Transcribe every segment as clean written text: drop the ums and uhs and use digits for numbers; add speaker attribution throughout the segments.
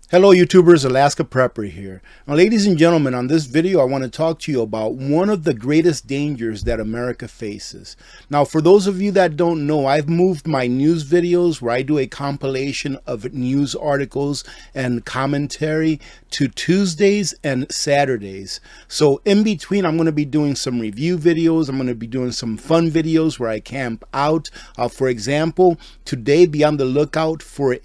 Speaker 1: Hello YouTubers, Alaska Prepper here. Now ladies and gentlemen, on this video I want to talk to you about one of the greatest dangers that America faces. Now for those of you that don't know, I've moved my news videos where I do a compilation of news articles and commentary to Tuesdays and Saturdays. So in between I'm going to be doing some review videos, I'm going to be doing some fun videos where I camp out. For example, today be on the lookout for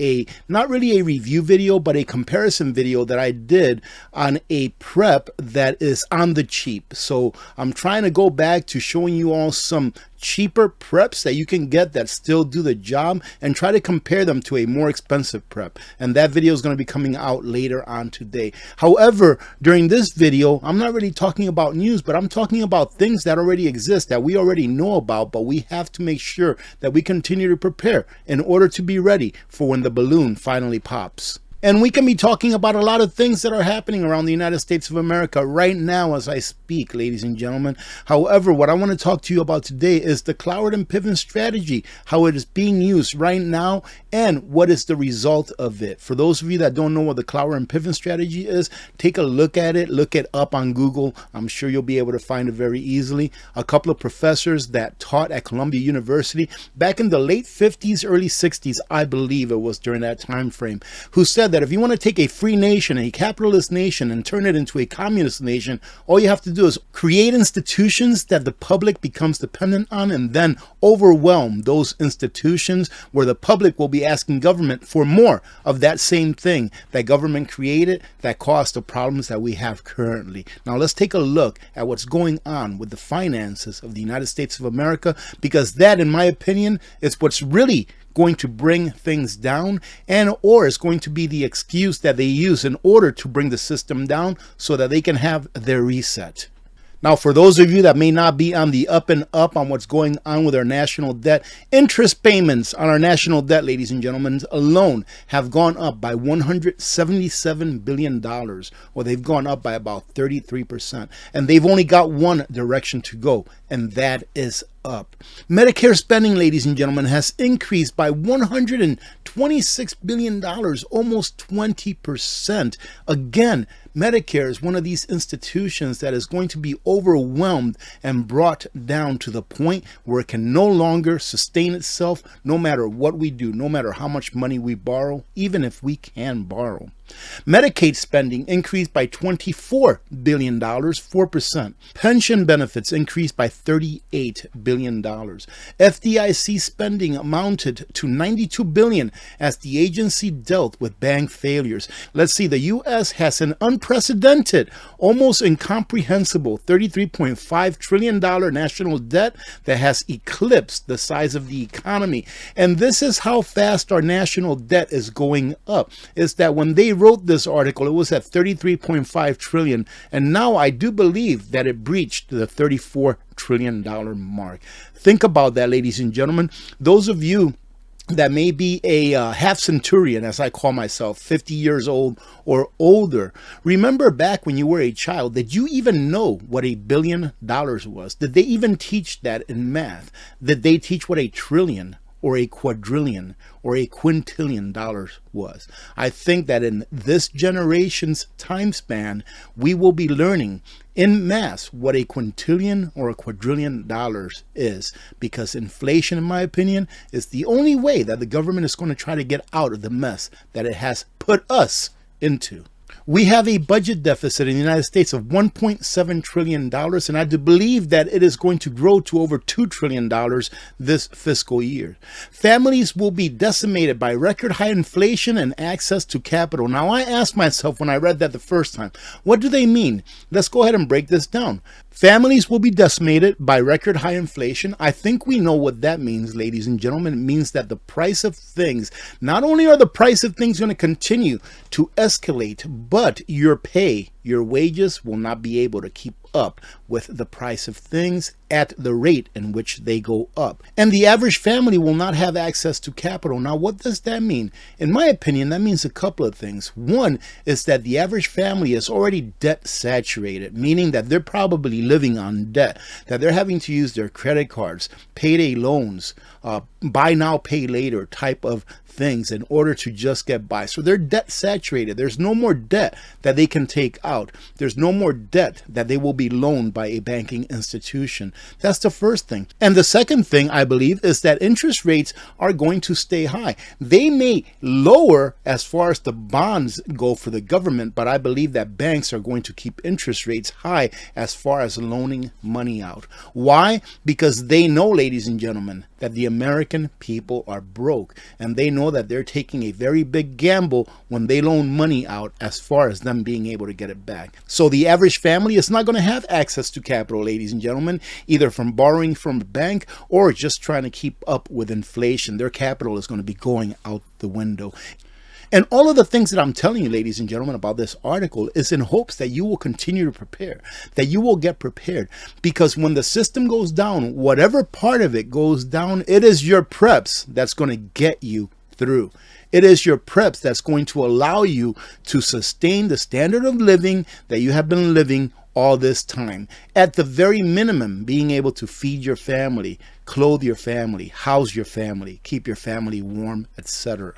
Speaker 1: not really a review video, but a comparison video that I did on a prep that is on the cheap. So I'm trying to go back to showing you all some cheaper preps that you can get that still do the job and try to compare them to a more expensive prep. And that video is going to be coming out later on today. However, during this video, I'm not really talking about news, but I'm talking about things that already exist that we already know about, but we have to make sure that we continue to prepare in order to be ready for when the balloon finally pops. And we can be talking about a lot of things that are happening around the United States of America right now as I speak, ladies and gentlemen. However, what I want to talk to you about today is the Cloward and Piven strategy, how it is being used right now, and what is the result of it. For those of you that don't know what the Cloward and Piven strategy is, take a look at it, look it up on Google. I'm sure you'll be able to find it very easily. A couple of professors that taught at Columbia University back in the late 50s, early 60s, I believe it was during that time frame, who said that if you want to take a free nation, a capitalist nation, and turn it into a communist nation, all you have to do is create institutions that the public becomes dependent on and then overwhelm those institutions where the public will be asking government for more of that same thing that government created that caused the problems that we have currently. Now let's take a look at what's going on with the finances of the United States of America, because that, in my opinion, is what's really going to bring things down, or is going to be the excuse that they use in order to bring the system down so that they can have their reset. Now, for those of you that may not be on the up and up on what's going on with our national debt, interest payments on our national debt, ladies and gentlemen, alone have gone up by $177 billion, or they've gone up by about 33%. And they've only got one direction to go, and that is up. Medicare spending, ladies and gentlemen, has increased by $126 billion, almost 20%. Again, Medicare is one of these institutions that is going to be overwhelmed and brought down to the point where it can no longer sustain itself, no matter what we do, no matter how much money we borrow, even if we can borrow. Medicaid spending increased by $24 billion, 4%. Pension benefits increased by $38 billion. FDIC spending amounted to $92 billion as the agency dealt with bank failures. Let's see, the U.S. has an unprecedented, almost incomprehensible $33.5 trillion national debt that has eclipsed the size of the economy. And this is how fast our national debt is going up. Is that when they wrote this article, it was at $33.5 trillion, and now I do believe that it breached the $34 trillion mark. Think about that, ladies and gentlemen. Those of you that may be a half centurion, as I call myself, 50 years old or older, remember back when you were a child, did you even know what $1 billion was? Did they even teach that in math? Did they teach what a trillion or a quadrillion or a quintillion dollars was? I think that in this generation's time span, we will be learning in mass what a quintillion or a quadrillion dollars is, because inflation, in my opinion, is the only way that the government is going to try to get out of the mess that it has put us into. We have a budget deficit in the United States of $1.7 trillion, and I do believe that it is going to grow to over $2 trillion this fiscal year. Families will be decimated by record high inflation and access to capital. Now, I asked myself when I read that the first time, what do they mean? Let's go ahead and break this down. Families will be decimated by record high inflation. I think we know what that means, ladies and gentlemen. It means that the price of things, not only are the price of things going to continue to escalate, but your pay, your wages will not be able to keep up with the price of things at the rate in which they go up. And the average family will not have access to capital. Now, what does that mean? In my opinion, that means a couple of things. One is that the average family is already debt saturated, meaning that they're probably living on debt, that they're having to use their credit cards, payday loans, buy now, pay later type of things in order to just get by. So they're debt saturated. There's no more debt that they can take out. There's no more debt that they will be loaned by a banking institution. That's the first thing. And the second thing, I believe, is that interest rates are going to stay high. They may lower as far as the bonds go for the government, but I believe that banks are going to keep interest rates high as far as loaning money out. Why? Because they know, ladies and gentlemen, that the American people are broke, and they know that they're taking a very big gamble when they loan money out as far as them being able to get it back. So the average family is not going to have access to capital, ladies and gentlemen, either from borrowing from a bank or just trying to keep up with inflation. Their capital is going to be going out the window. And all of the things that I'm telling you, ladies and gentlemen, about this article is in hopes that you will continue to prepare, that you will get prepared. Because when the system goes down, whatever part of it goes down, it is your preps that's going to get you through. It is your preps that's going to allow you to sustain the standard of living that you have been living all this time. At the very minimum, being able to feed your family, clothe your family, house your family, keep your family warm, etc.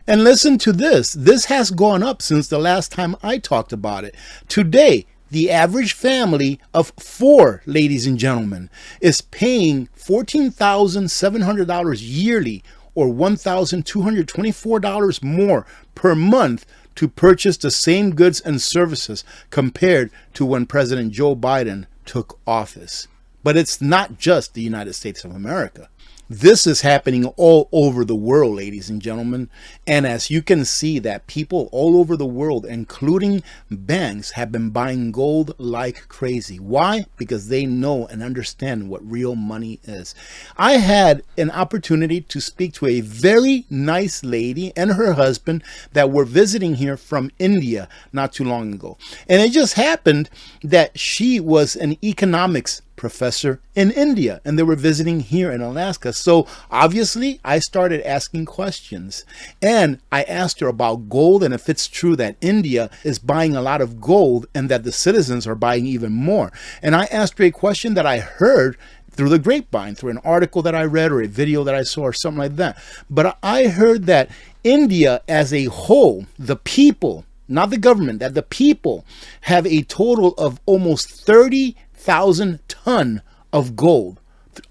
Speaker 1: And listen to this. This has gone up since the last time I talked about it. Today, the average family of 4, ladies and gentlemen, is paying $14,700 yearly, or $1,224 more per month to purchase the same goods and services compared to when President Joe Biden took office. But it's not just the United States of America. This is happening all over the world, ladies and gentlemen. And as you can see, that people all over the world, including banks, have been buying gold like crazy. Why? Because they know and understand what real money is. I had an opportunity to speak to a very nice lady and her husband that were visiting here from India not too long ago. And it just happened that she was an economics professor in India, and they were visiting here in Alaska. So obviously I started asking questions, and I asked her about gold and if it's true that India is buying a lot of gold and that the citizens are buying even more. And I asked her a question that I heard through the grapevine, through an article that I read or a video that I saw or something like that. But I heard that India as a whole, the people, not the government, that the people have a total of almost 30,000 ton of gold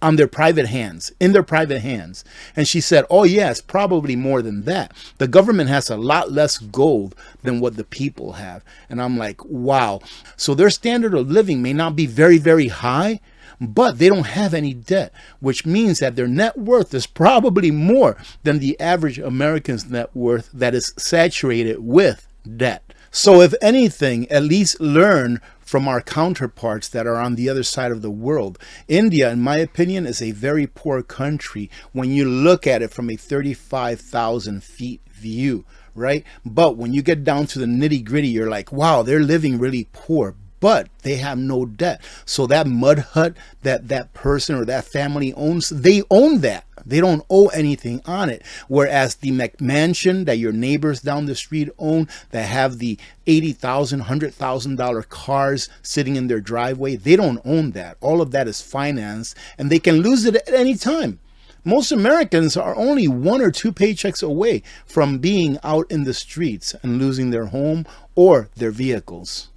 Speaker 1: on their private hands, in their private hands. And she said, oh yeah, it's probably more than that. The government has a lot less gold than what the people have. And I'm like, wow. So their standard of living may not be very, very high, but they don't have any debt, which means that their net worth is probably more than the average American's net worth that is saturated with debt. So if anything, at least learn from our counterparts that are on the other side of the world. India, in my opinion, is a very poor country when you look at it from a 35,000 feet view, right? But when you get down to the nitty gritty, you're like, wow, they're living really poor, but they have no debt. So that mud hut that person or that family owns, they own that. They don't owe anything on it. Whereas the McMansion that your neighbors down the street own, that have the $80,000, $100,000 cars sitting in their driveway, they don't own that. All of that is financed, and they can lose it at any time. Most Americans are only 1 or 2 paychecks away from being out in the streets and losing their home or their vehicles.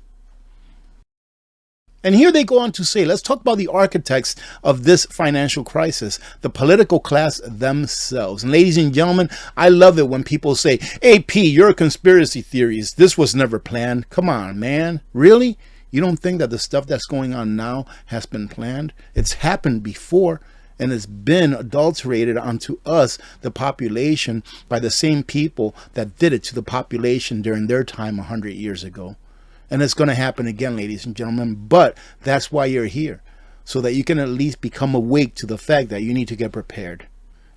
Speaker 1: And here they go on to say, let's talk about the architects of this financial crisis, the political class themselves. And ladies and gentlemen, I love it when people say, hey, P, you're a conspiracy theorist. This was never planned. Come on, man. Really? You don't think that the stuff that's going on now has been planned? It's happened before, and it's been adulterated onto us, the population, by the same people that did it to the population during their time 100 years ago. And it's going to happen again, ladies and gentlemen. But that's why you're here, so that you can at least become awake to the fact that you need to get prepared.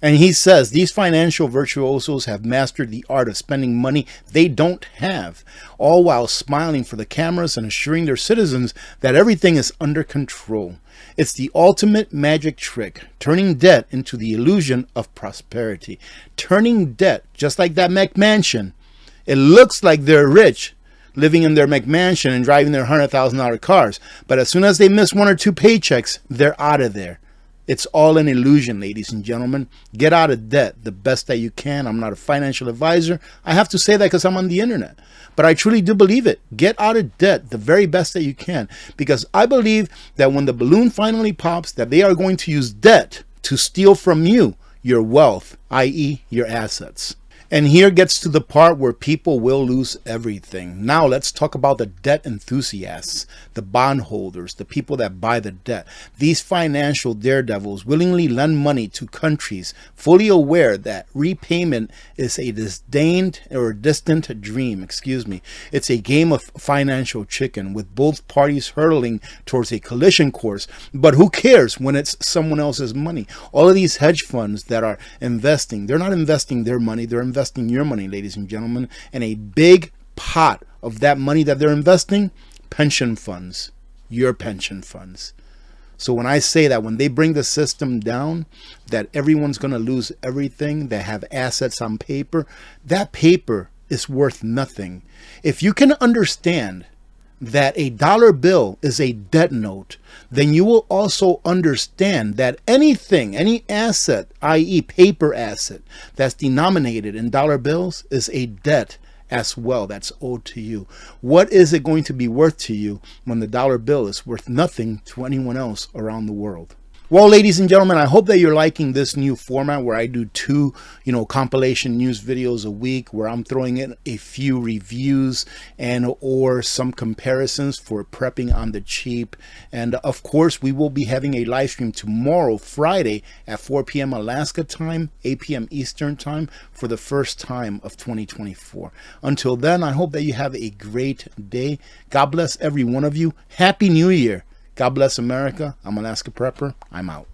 Speaker 1: And he says these financial virtuosos have mastered the art of spending money they don't have, all while smiling for the cameras and assuring their citizens that everything is under control. It's the ultimate magic trick, turning debt into the illusion of prosperity. Turning debt, just like that McMansion. It looks like they're rich, living in their McMansion and driving their $100,000 cars. But as soon as they miss 1 or 2 paychecks, they're out of there. It's all an illusion, ladies and gentlemen. Get out of debt the best that you can. I'm not a financial advisor. I have to say that because I'm on the internet. But I truly do believe it. Get out of debt the very best that you can. Because I believe that when the balloon finally pops, that they are going to use debt to steal from you your wealth, i.e. your assets. And here gets to the part where people will lose everything. Now let's talk about the debt enthusiasts, the bondholders, the people that buy the debt. These financial daredevils willingly lend money to countries fully aware that repayment is a disdained or distant dream. It's a game of financial chicken with both parties hurtling towards a collision course. But who cares when it's someone else's money? All of these hedge funds that are investing, they're not investing their money, they're investing your money, ladies and gentlemen, and a big pot of that money that they're investing, pension funds, your pension funds. So when I say that when they bring the system down, that everyone's going to lose everything, they have assets on paper, that paper is worth nothing. If you can understand that a dollar bill is a debt note, then you will also understand that anything, any asset, i.e. paper asset, that's denominated in dollar bills is a debt as well that's owed to you. What is it going to be worth to you when the dollar bill is worth nothing to anyone else around the world? Well, ladies and gentlemen, I hope that you're liking this new format where I do two, compilation news videos a week, where I'm throwing in a few reviews and or some comparisons for prepping on the cheap. And of course, we will be having a live stream tomorrow, Friday at 4 p.m. Alaska time, 8 p.m. Eastern time for the first time of 2024. Until then, I hope that you have a great day. God bless every one of you. Happy New Year. God bless America. I'm Alaska Prepper. I'm out.